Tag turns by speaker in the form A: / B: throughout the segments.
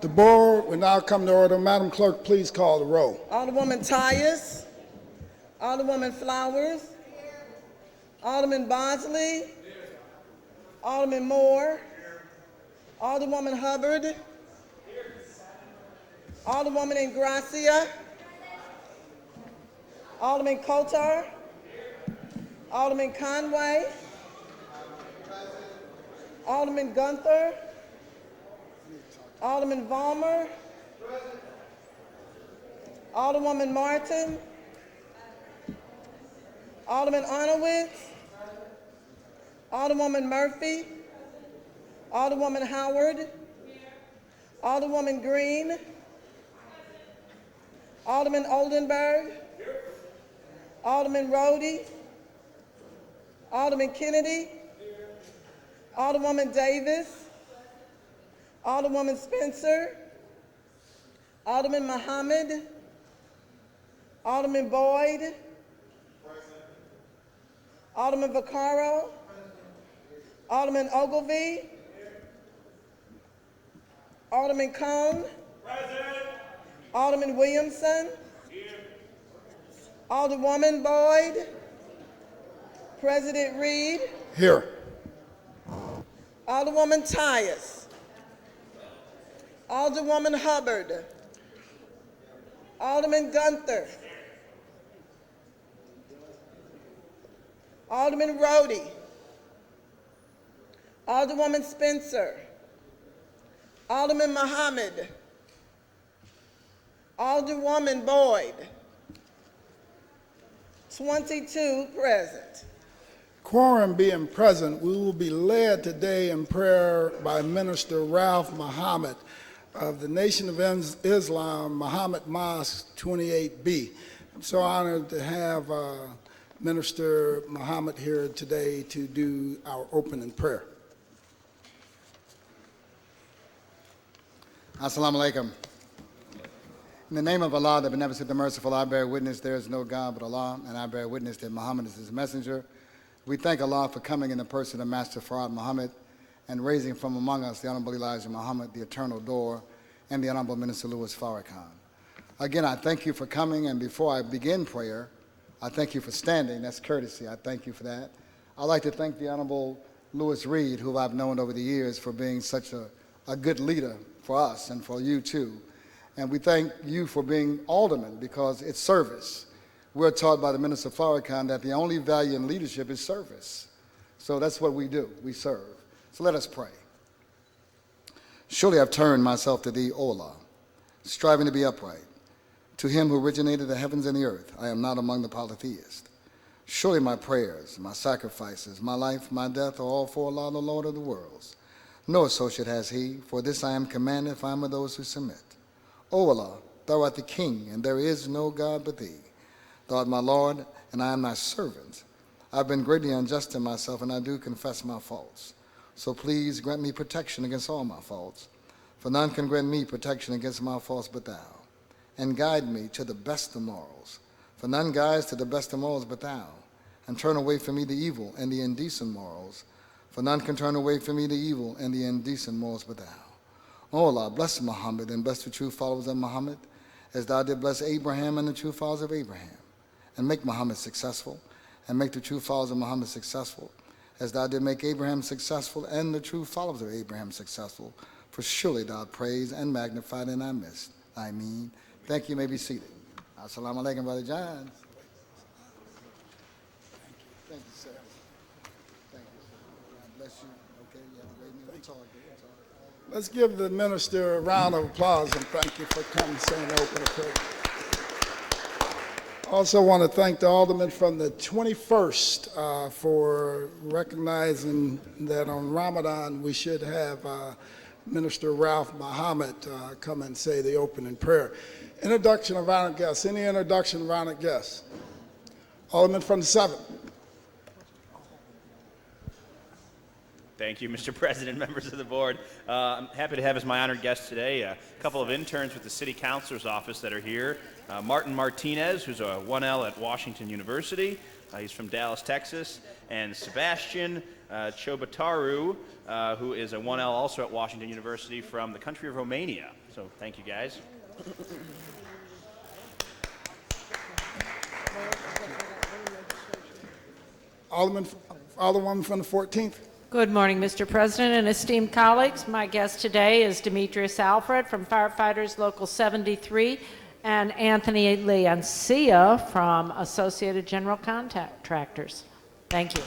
A: The board will now come to order. Madam Clerk, please call the roll.
B: Alderwoman Tyus. Alderwoman Flowers. Alderman Bosley. Alderman Moore. Alderwoman Hubbard. Alderwoman Ingrassia. Alderman Kotar. Alderman Conway. Alderman Gunther. Alderman Vollmer. Alderwoman Martin. Alderman Arnowitz. Alderwoman Murphy. Alderwoman Howard. Alderwoman Green. Alderman Oldenburg. Alderman Rhodey. Alderman Kennedy. Alderwoman Davis. Alderwoman Spencer. Alderman Muhammad. Alderman Boyd. Alderman Vaccaro. Alderman Ogilvie. Alderman Cone. Alderman Williamson. Alderwoman Boyd. President Reed.
A: Here.
B: Alderwoman Tyus. Alderwoman Hubbard. Alderman Gunther. Alderman Rhodey. Alderwoman Spencer. Alderman Muhammad. Alderwoman Boyd. 22 present.
A: Quorum being present, we will be led today in prayer by Minister Ralph Muhammad of the Nation of Islam, Muhammad Mosque 28B. I'm so honored to have Minister Muhammad here today to do our opening prayer.
C: Assalamu alaikum. In the name of Allah, the Beneficent, the Merciful, I bear witness there is no God but Allah, and I bear witness that Muhammad is his messenger. We thank Allah for coming in the person of Master Farad Muhammad and raising from among us the Honorable Elijah Muhammad, the Eternal Door, and the Honorable Minister Louis Farrakhan. Again, I thank you for coming, and before I begin prayer, I thank you for standing. That's courtesy. I thank you for that. I'd like to thank the Honorable Louis Reed, who I've known over the years, for being such a good leader for us and for you too. And we thank you for being alderman because it's service. We're taught by the Minister Farrakhan that the only value in leadership is service. So that's what we do. We serve. So let us pray. Surely I've turned myself to thee, O Allah, striving to be upright. To him who originated the heavens and the earth, I am not among the polytheists. Surely my prayers, my sacrifices, my life, my death are all for Allah, the Lord of the worlds. No associate has he, for this I am commanded if I am of those who submit. O Allah, thou art the King, and there is no God but thee. Thou art my Lord, and I am thy servant. I have been greatly unjust to myself, and I do confess my faults. So please grant me protection against all my faults, for none can grant me protection against my faults but thou. And guide me to the best of morals, for none guides to the best of morals but thou. And turn away from me the evil and the indecent morals, for none can turn away from me the evil and the indecent morals but thou. O Allah, bless Muhammad and bless the true followers of Muhammad, as thou did bless Abraham and the true followers of Abraham. And make Muhammad successful, and make the true followers of Muhammad successful, as thou did make Abraham successful and the true followers of Abraham successful. For surely thou art praised and magnified in thy midst. I mean, thank you. You may be seated. Assalamu alaikum, Brother John. Thank you, sir. Thank you, sir. God bless you. Okay, you have a great meeting. We'll talk.
A: Let's give the minister a round of applause and thank you for coming, saying open prayer. Also want to thank the aldermen from the 21st for recognizing that on Ramadan we should have Minister Ralph Muhammad come and say the opening prayer. Introduction of honored guests. Any introduction of honored guests? Alderman from the 7th.
D: Thank you, Mr. President, members of the board. I'm happy to have as my honored guest today a couple of interns with the City Councilor's office that are here. Martin Martinez, who's a 1L at Washington University. He's from Dallas, Texas. And Sebastian Ciobataru, who is a 1L also at Washington University from the country of Romania. So thank you, guys.
A: Alderwoman from the 14th.
E: Good morning, Mr. President and esteemed colleagues. My guest today is Demetrius Alfred from Firefighters Local 73 and Anthony Leoncia from Associated General Contractors. Thank you.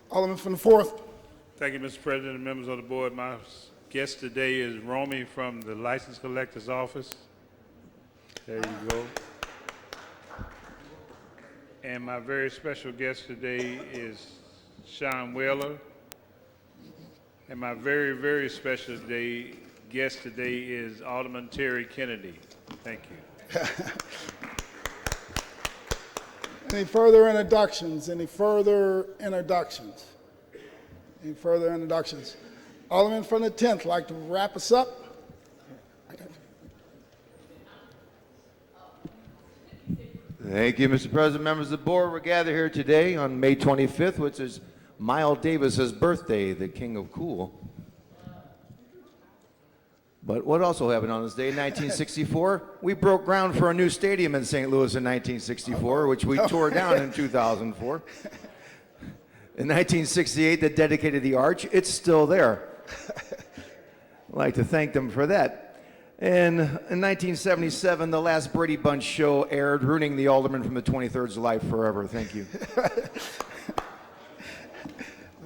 A: Alderman from the 4th.
F: Thank you, Mr. President and members of the board. My guest today is Romy from the License Collector's Office. There you go. And my very special guest today is Sean Wheeler. And my very, very special guest today is Alderman Terry Kennedy. Thank you.
A: Any further introductions? Any further introductions? Any further introductions? Alderman from the 10th, like to wrap us up?
G: Thank you, Mr. President, members of the board. We're gathered here today on May 25th, which is Miles Davis's birthday, the king of cool. But what also happened on this day in 1964? We broke ground for a new stadium in St. Louis in 1964, which we tore down in 2004. In 1968, they dedicated the arch. It's still there. I'd like to thank them for that. And in 1977, the last Brady Bunch show aired, ruining the Alderman from the 23rd's life forever. Thank you.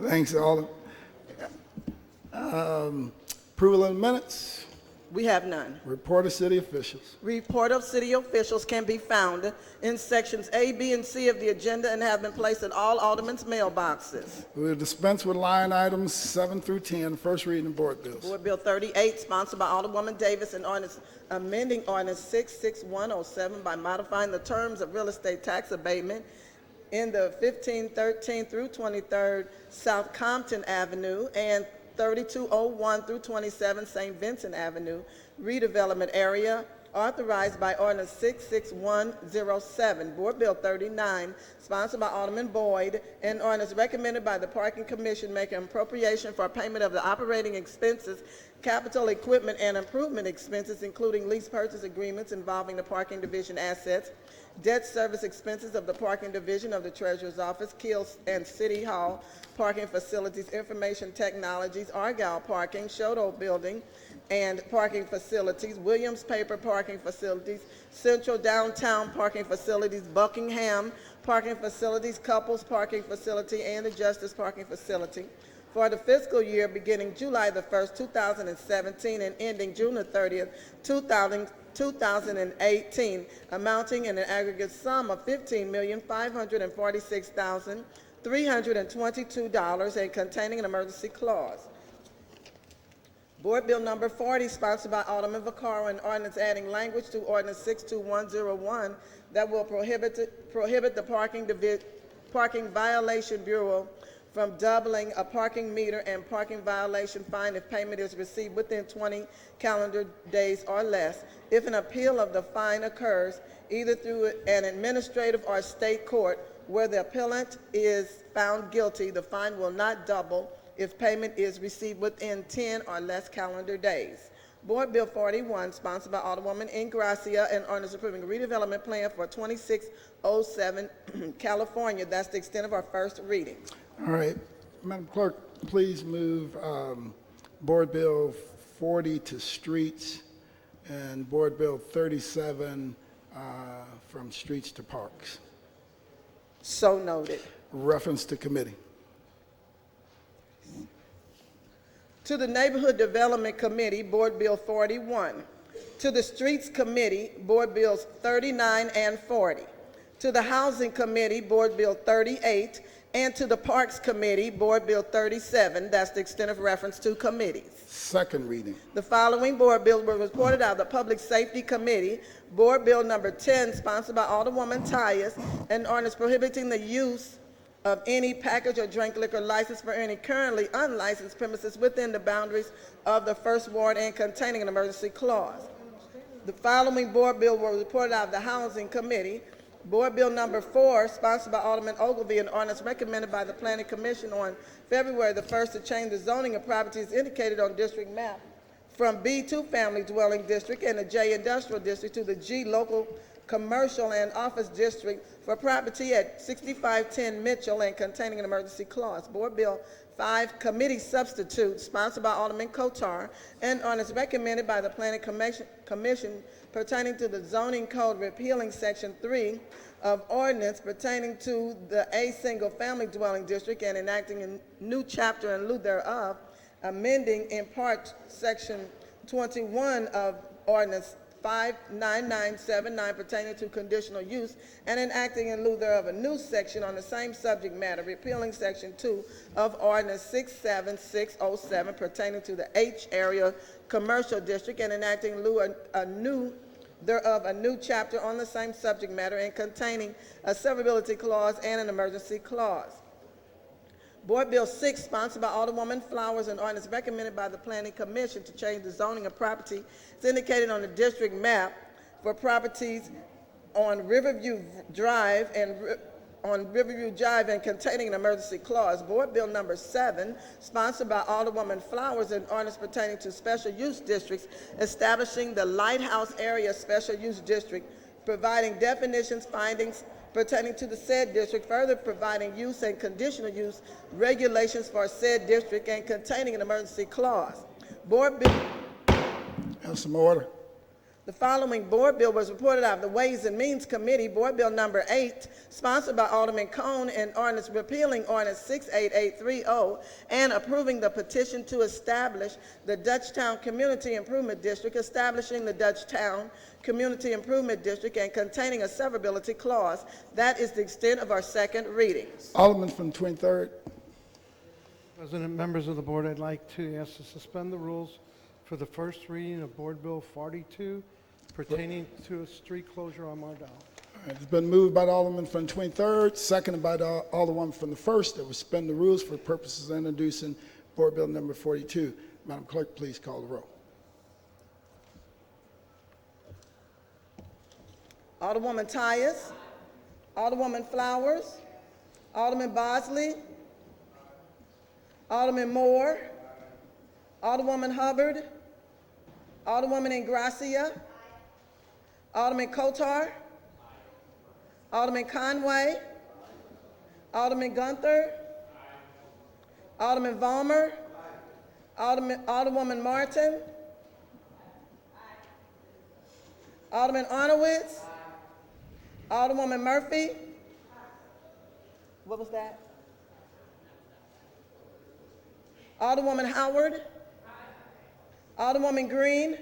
A: Thanks, Alderman. Approval of the minutes.
B: We have none.
A: Report of city officials.
B: Report of city officials can be found in sections A, B, and C of the agenda and have been placed in all aldermen's mailboxes.
A: We will dispense with line items 7 through 10, first reading of board bills.
B: Board Bill 38, sponsored by Alderwoman Davis, and ordinance amending Ordinance 66107 by modifying the terms of real estate tax abatement in the 1513 through 23rd South Compton Avenue and 3201 through 27 St. Vincent Avenue redevelopment area, authorized by Ordinance 66107. Board Bill 39, sponsored by Alderman Boyd, and ordinance recommended by the Parking Commission making appropriation for payment of the operating expenses, capital equipment, and improvement expenses, including lease purchase agreements involving the Parking Division assets, debt service expenses of the Parking Division of the Treasurer's Office, Kills and City Hall, Parking Facilities, Information Technologies, Argyle Parking, Shoto Building, and Parking Facilities, Williams Paper Parking Facilities, Central Downtown Parking Facilities, Buckingham Parking Facilities, Couples Parking Facility, and the Justice Parking Facility for the fiscal year beginning July the 1st, 2017, and ending June the 30th, 2018, amounting in an aggregate sum of $15,546,322 and containing an emergency clause. Board Bill number 40, sponsored by Alderman Vaccaro, an ordinance adding language to Ordinance 62101 that will prohibit the Parking Violation Bureau from doubling a parking meter and parking violation fine if payment is received within 20 calendar days or less. If an appeal of the fine occurs, either through an administrative or state court, where the appellant is found guilty, the fine will not double if payment is received within 10 or less calendar days. Board Bill 41, sponsored by Alderwoman Ingrassia, and ordinance approving a redevelopment plan for 2607 California. That's the extent of our first reading.
A: All right. Madam Clerk, please move Board Bill 40 to streets and Board Bill 37 from streets to parks.
B: So noted.
A: Reference to committee.
B: To the Neighborhood Development Committee, Board Bill 41. To the Streets Committee, Board Bills 39 and 40. To the Housing Committee, Board Bill 38. And to the Parks Committee, Board Bill 37. That's the extent of reference to committees.
A: Second reading.
B: The following board bills were reported out of the Public Safety Committee. Board Bill number 10, sponsored by Alderwoman Tyus, an ordinance prohibiting the use of any package or drink liquor license for any currently unlicensed premises within the boundaries of the First Ward and containing an emergency clause. The following board bill were reported out of the Housing Committee. Board Bill number 4, sponsored by Alderman Ogilvy, an ordinance recommended by the Planning Commission on February the 1st to change the zoning of properties indicated on district map from B2 Family Dwelling District and the J Industrial District to the G Local Commercial and Office District for property at 6510 Mitchell and containing an emergency clause. Board Bill 5, Committee Substitute, sponsored by Alderman Kotar, and ordinance recommended by the Planning Commission pertaining to the zoning code repealing Section 3 of ordinance pertaining to the A Single Family Dwelling District and enacting a new chapter in lieu thereof, amending in part Section 21 of Ordinance 59979 pertaining to conditional use and enacting in lieu thereof a new section on the same subject matter, repealing Section 2 of Ordinance 67607 pertaining to the H Area Commercial District and enacting in lieu thereof a new chapter on the same subject matter and containing a severability clause and an emergency clause. Board Bill 6, sponsored by Alderwoman Flowers, and ordinance recommended by the Planning Commission to change the zoning of property as indicated on the district map for properties on Riverview Drive and containing an emergency clause. Board Bill number 7, sponsored by Alderwoman Flowers, and ordinance pertaining to special use districts, establishing the Lighthouse Area Special Use District, providing definitions, findings pertaining to the said district, further providing use and conditional use regulations for said district, and containing an emergency clause. Board Bill.
A: Have some order.
B: The following board bill was reported out of the Ways and Means Committee. Board Bill number 8, sponsored by Alderman Cone, and ordinance repealing Ordinance 68830 and approving the petition to establish the Dutchtown Community Improvement District, establishing the Dutchtown Community Improvement District, and containing a severability clause. That is the extent of our second reading.
A: Alderman from 23rd.
H: President, members of the board, I'd like to ask to suspend the rules for the first reading of Board Bill 42 pertaining to a street closure on Mardell.
A: It's been moved by the Alderman from 23rd, seconded by the Alderwoman from the 1st, that we suspend the rules for purposes of introducing Board Bill number 42. Madam Clerk, please call the roll.
B: Alderwoman Tyus, Alderwoman Flowers, Alderman Bosley, Alderman Moore, Alderwoman Hubbard, Alderwoman Ingrassia, Alderman Kotar, Alderman Conway, Alderman Gunther, Alderman Vollmer, Alderwoman Martin, Alderman Arnowitz, Alderwoman Murphy. What was that? Alderwoman Howard, Alderwoman Green,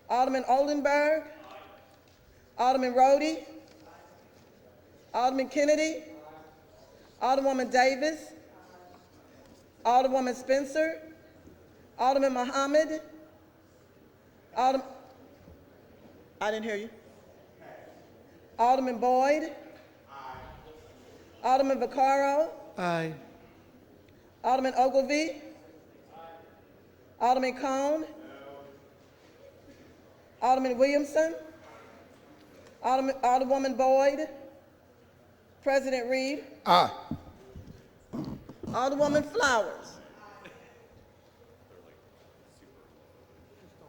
B: Alderman Oldenburg, Alderman Rhodey, Alderman Kennedy, Alderwoman Davis, Alderwoman Spencer, Alderman Muhammad, I didn't hear you. Alderman Boyd, Alderman Vaccaro,
H: Aye.
B: Alderman Ogilvy, Alderman Cone, Alderman Williamson, Alderwoman Boyd, President Reed,
A: Aye.
B: Alderwoman Flowers,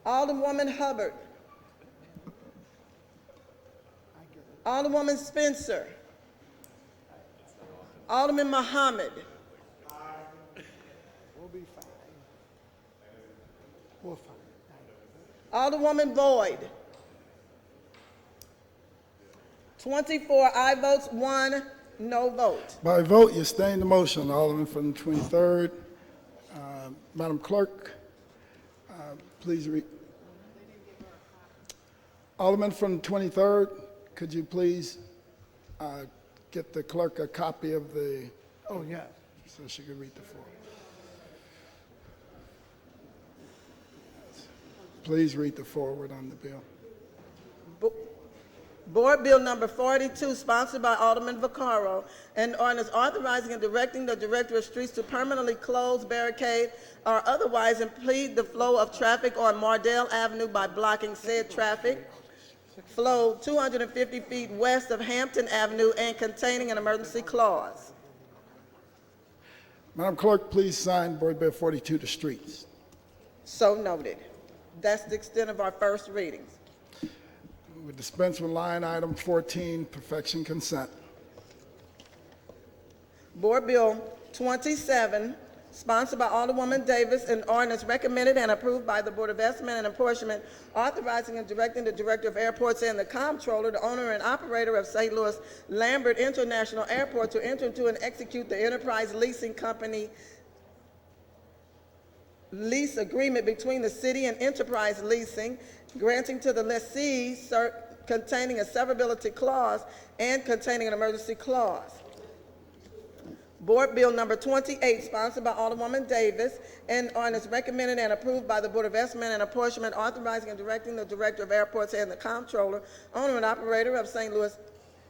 B: Alderwoman Hubbard, Alderwoman Spencer, Alderman Muhammad,
H: We'll be fine. We'll fine.
B: Alderwoman Boyd. 24 aye votes, 1 no vote.
A: By vote, you sustain the motion. Alderman from the 23rd. Madam Clerk, please read. Alderman from the 23rd, could you please get the clerk a copy of the,
H: Oh, yeah.
A: so she could read the floor. Please read the forward on the bill.
B: Board Bill number 42, sponsored by Alderman Vaccaro, an ordinance authorizing and directing the Director of Streets to permanently close, barricade, or otherwise impede the flow of traffic on Mardell Avenue by blocking said traffic flow 250 feet west of Hampton Avenue and containing an emergency clause.
A: Madam Clerk, please sign Board Bill 42 to streets.
B: So noted. That's the extent of our first readings.
A: We dispense with line item 14, perfection consent.
B: Board Bill 27, sponsored by Alderwoman Davis, an ordinance recommended and approved by the Board of Estimate and Apportionment, authorizing and directing the Director of Airports and the Comptroller, the owner and operator of St. Louis Lambert International Airport, to enter into and execute the Enterprise Leasing Company lease agreement between the city and Enterprise Leasing, granting to the lessee containing a severability clause and containing an emergency clause. Board Bill number 28, sponsored by Alderwoman Davis, an ordinance recommended and approved by the Board of Estimate and Apportionment, authorizing and directing the Director of Airports and the Comptroller, owner and operator of St. Louis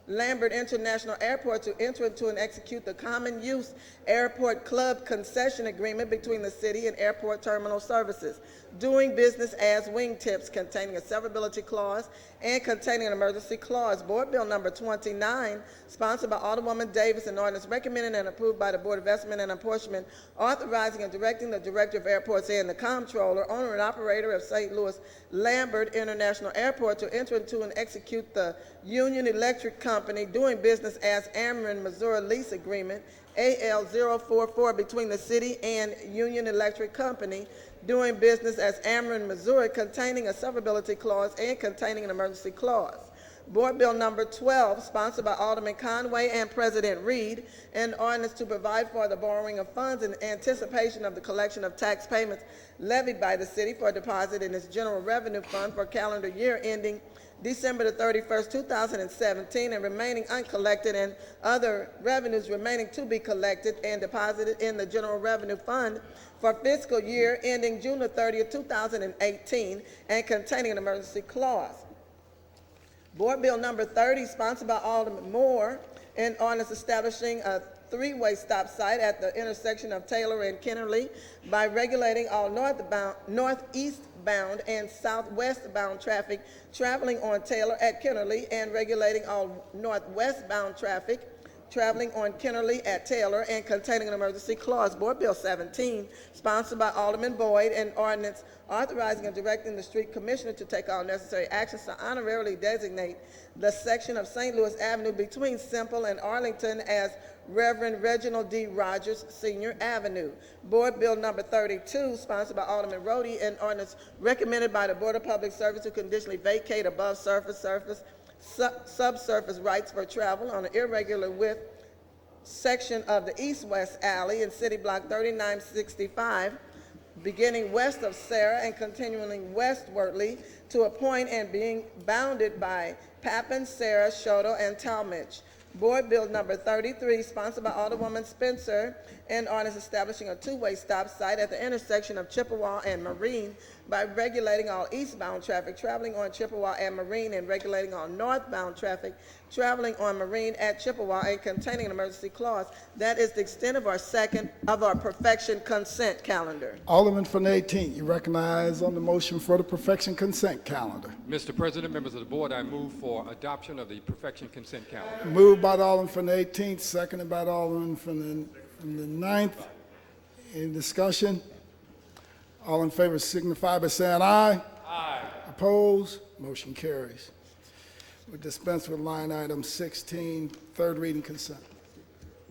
B: Lambert International Airport, to enter into and execute the common use airport club concession agreement between the city and Airport Terminal Services, doing business as wingtips, containing a severability clause and containing an emergency clause. Board Bill number 29, sponsored by Alderwoman Davis, an ordinance recommended and approved by the Board of Estimate and Apportionment, authorizing and directing the Director of Airports and the Comptroller, owner and operator of St. Louis Lambert International Airport, to enter into and execute the Union Electric Company doing business as Ameren, Missouri lease agreement, AL044, between the city and Union Electric Company doing business as Ameren, Missouri, containing a severability clause and containing an emergency clause. Board Bill number 12, sponsored by Alderman Conway and President Reed, an ordinance to provide for the borrowing of funds in anticipation of the collection of tax payments levied by the city for deposit in its general revenue fund for calendar year ending December the 31st, 2017, and remaining uncollected, and other revenues remaining to be collected and deposited in the general revenue fund for fiscal year ending June the 30th, 2018, and containing an emergency clause. Board Bill number 30, sponsored by Alderman Moore, an ordinance establishing a three-way stop site at the intersection of Taylor and Kennerly by regulating all northeastbound and southwestbound traffic traveling on Taylor at Kennerly, and regulating all northwestbound traffic traveling on Kennerly at Taylor, and containing an emergency clause. Board Bill 17, sponsored by Alderman Boyd, an ordinance authorizing and directing the street commissioner to take all necessary actions to honorarily designate the section of St. Louis Avenue between Semple and Arlington as Reverend Reginald D. Rogers Sr. Avenue. Board Bill number 32, sponsored by Alderman Rhodey, an ordinance recommended by the Board of Public Service to conditionally vacate above subsurface rights for travel on an irregular width section of the east-west alley in City Block 3965, beginning west of Sarah and continuing westwardly to a point and being bounded by Papin, Sarah, Shoto, and Talmadge. Board Bill number 33, sponsored by Alderwoman Spencer, an ordinance establishing a two-way stop site at the intersection of Chippewa and Marine by regulating all eastbound traffic traveling on Chippewa and Marine, and regulating all northbound traffic traveling on Marine at Chippewa, and containing an emergency clause. That is the extent of our perfection consent calendar.
A: Alderman from the 18th, you recognize on the motion for the perfection consent calendar.
I: Mr. President, members of the board, I move for adoption of the perfection consent calendar.
A: Moved by the Alderman from the 18th, seconded by the Alderman from the 9th. Any discussion? All in favor signify by saying aye. Aye. Opposed? Motion carries. We dispense with line item 16, third reading consent.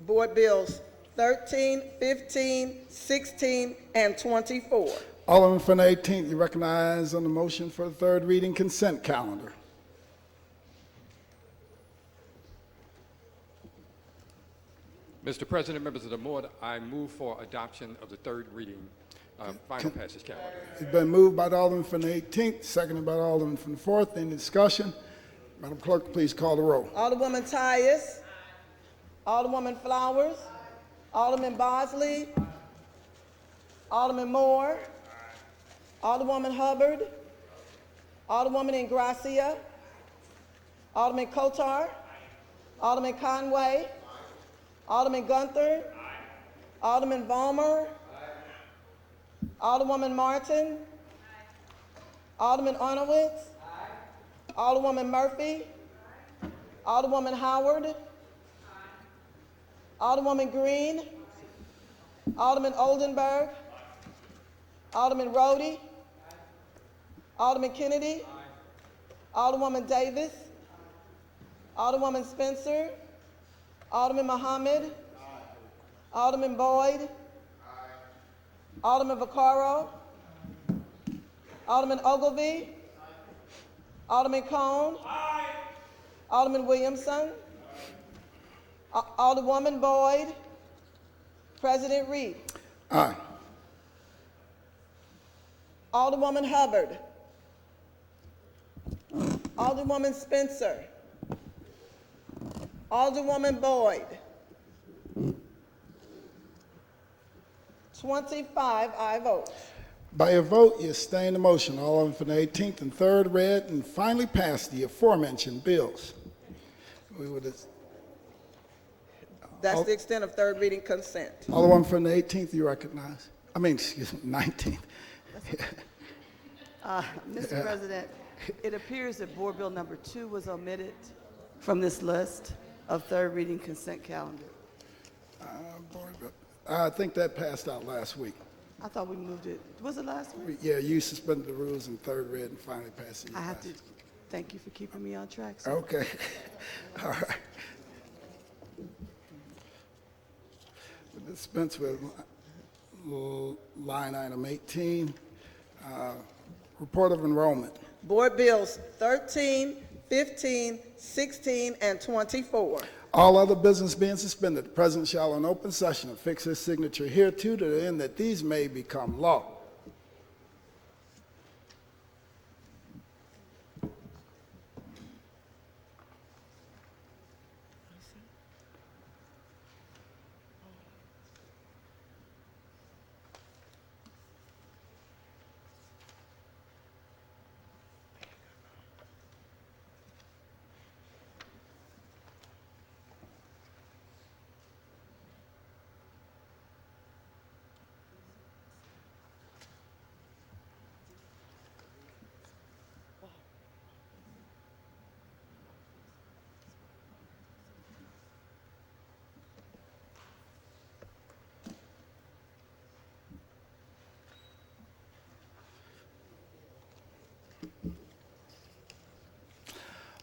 B: Board Bills 13, 15, 16, and 24.
A: Alderman from the 18th, you recognize on the motion for the third reading consent calendar.
I: Mr. President, members of the board, I move for adoption of the third reading final passage calendar.
A: It's been moved by the Alderman from the 18th, seconded by the Alderman from the 4th. Any discussion? Madam Clerk, please call the roll.
B: Alderwoman Tyus. Alderwoman Flowers. Alderman Bosley. Alderman Moore. Alderwoman Hubbard. Alderwoman Ingrassia. Alderman Kotar. Alderman Conway. Alderman Gunther. Alderman Vollmer. Alderwoman Martin. Alderman Arnowitz. Alderwoman Murphy. Alderwoman Howard. Alderwoman Green. Alderman Oldenburg. Alderman Rhodey. Alderman Kennedy. Alderwoman Davis. Alderwoman Spencer. Alderman Muhammad. Alderman Boyd. Alderman Vaccaro. Alderman Ogilvy. Alderman Cone. Alderman Williamson. Alderwoman Boyd. President Reed.
A: Aye.
B: Alderwoman Hubbard. Alderwoman Spencer. Alderwoman Boyd. 25 aye votes.
A: By your vote, you sustain the motion. All of them for the 18th and 3rd read and finally passed the aforementioned bills. We would.
B: That's the extent of third reading consent.
A: All the one from the 18th you recognize. I mean, excuse me, 19th.
J: Mr. President, it appears that Board Bill number 2 was omitted from this list of third reading consent calendar.
A: I think that passed out last week.
J: I thought we moved it. Was it last week?
A: Yeah, you suspended the rules in 3rd read and finally passed it.
J: I have to thank you for keeping me on track, sir.
A: Okay. All right. We'll dispense with line item 18, report of enrollment.
B: Board Bills 13, 15, 16, and 24.
A: All other business being suspended, the President shall in open session affix his signature hereto to the end that these may become law.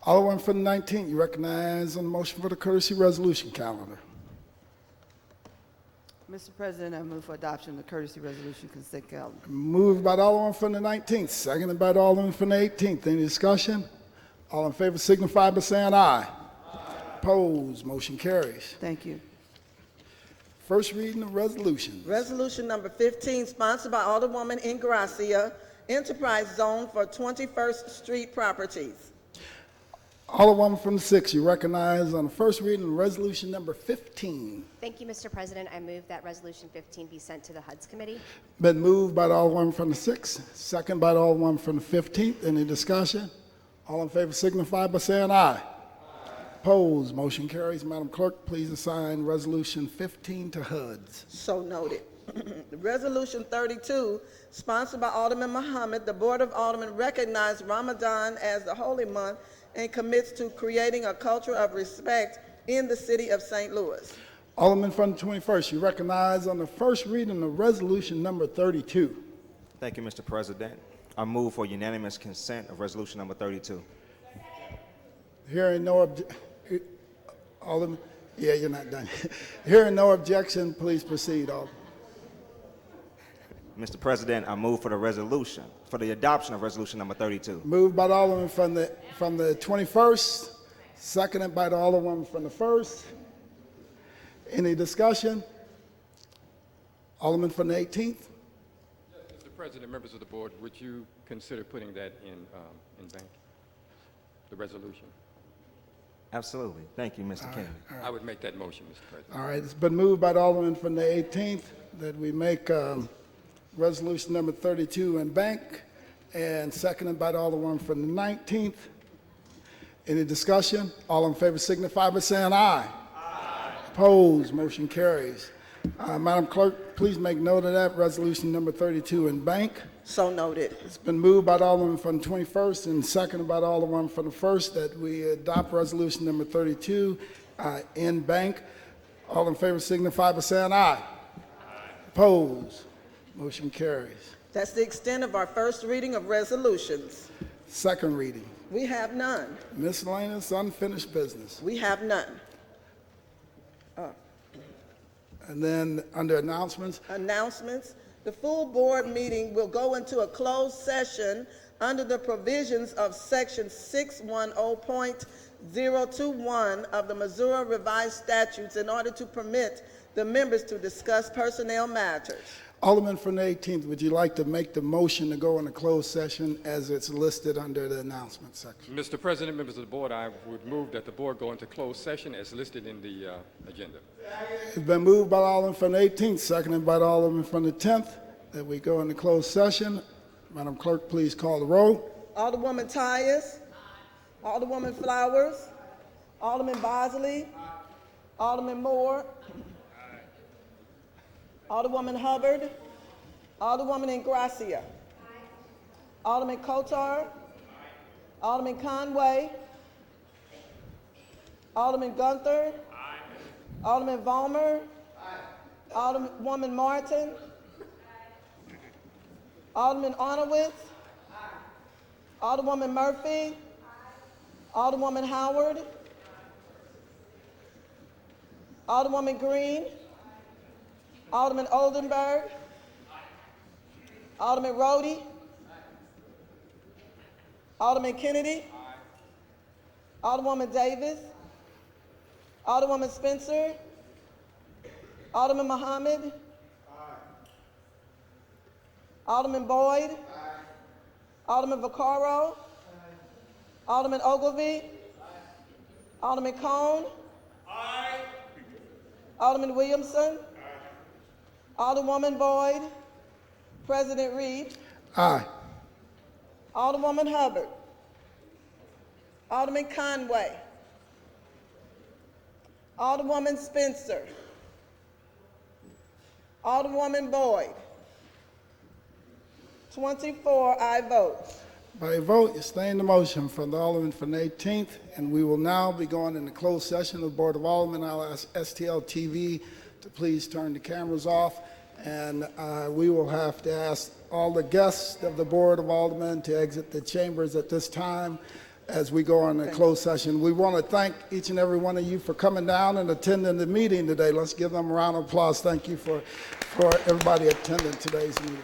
A: Alderman for the 19th, you recognize on the motion for the courtesy resolution calendar.
J: Mr. President, I move for adoption of the courtesy resolution consent calendar.
A: Moved by the Alderman from the 19th, seconded by the Alderman from the 18th. Any discussion? All in favor signify by saying aye. Opposed, motion carries.
J: Thank you.
A: First reading of resolutions.
B: Resolution number 15, sponsored by Alderwoman Ingrassia, Enterprise Zone for 21st Street properties.
A: Alderwoman from the 6th, you recognize on the first reading of resolution number 15.
K: Thank you, Mr. President. I move that Resolution 15 be sent to the HUD's Committee.
A: Been moved by the Alderwoman from the 6th, second by the Alderwoman from the 15th. Any discussion? All in favor signify by saying aye. Opposed, motion carries. Madam Clerk, please assign resolution 15 to HUD's.
B: So noted. Resolution 32, sponsored by Alderman Muhammad, the Board of Aldermen recognized Ramadan as the holy month and commits to creating a culture of respect in the city of St. Louis.
A: Alderman from the 21st, you recognize on the first reading of resolution number 32.
L: Thank you, Mr. President. I move for unanimous consent of resolution number 32.
A: Hearing no Alderman, yeah, you're not done. Hearing no objection, please proceed, Alderman.
L: Mr. President, I move for the resolution, for the adoption of resolution number 32.
A: Moved by the Alderman from the 21st, seconded by the Alderwoman from the 1st. Any discussion? Alderman from the 18th.
I: Yes, Mr. President, members of the board, would you consider putting that in bank, the resolution?
L: Absolutely. Thank you, Mr. Kennedy.
I: I would make that motion, Mr. President.
A: All right, it's been moved by the Alderman from the 18th that we make resolution number 32 in bank, and seconded by the Alderman from the 19th. Any discussion? All in favor signify by saying aye. Aye. Opposed, motion carries. Madam Clerk, please make note of that, resolution number 32 in bank.
B: So noted.
A: It's been moved by the Alderman from the 21st and seconded by the Alderman from the 1st that we adopt resolution number 32 in bank. All in favor signify by saying aye. Opposed? Motion carries.
B: That's the extent of our first reading of resolutions.
A: Second reading.
B: We have none.
A: Miscellaneous unfinished business.
B: We have none.
A: And then under announcements,
B: Announcements. The full board meeting will go into a closed session under the provisions of Section 610.021 of the Missouri Revised Statutes in order to permit the members to discuss personnel matters.
A: Alderman from the 18th, would you like to make the motion to go into closed session as it's listed under the announcement section?
I: Mr. President, members of the board, I would move that the board go into closed session as listed in the agenda.
A: It's been moved by the Alderman from the 18th, seconded by the Alderman from the 10th, that we go into closed session. Madam Clerk, please call the roll.
B: Alderwoman Tyus. Alderwoman Flowers. Alderman Bosley. Alderman Moore. Alderwoman Hubbard. Alderwoman Ingrassia. Alderman Kotar. Alderman Conway. Alderman Gunther. Alderman Vollmer. Alderwoman Martin. Alderman Arnowitz. Alderwoman Murphy. Alderwoman Howard. Alderwoman Green. Alderman Oldenburg. Alderman Rhodey. Alderman Kennedy. Alderwoman Davis. Alderwoman Spencer. Alderman Muhammad. Alderman Boyd. Alderman Vaccaro. Alderman Ogilvy. Alderman Cone. Alderman Williamson. Alderwoman Boyd. President Reed.
A: Aye.
B: Alderwoman Hubbard. Alderman Conway. Alderwoman Spencer. Alderwoman Boyd. 24 aye votes.
A: By a vote, you stay in the motion from the Alderman from the 18th, and we will now be going into closed session of the Board of Aldermen. I'll ask STL TV to please turn the cameras off, and we will have to ask all the guests of the Board of Aldermen to exit the chambers at this time as we go on a closed session. We want to thank each and every one of you for coming down and attending the meeting today. Let's give them a round of applause. Thank you for everybody attending today's meeting.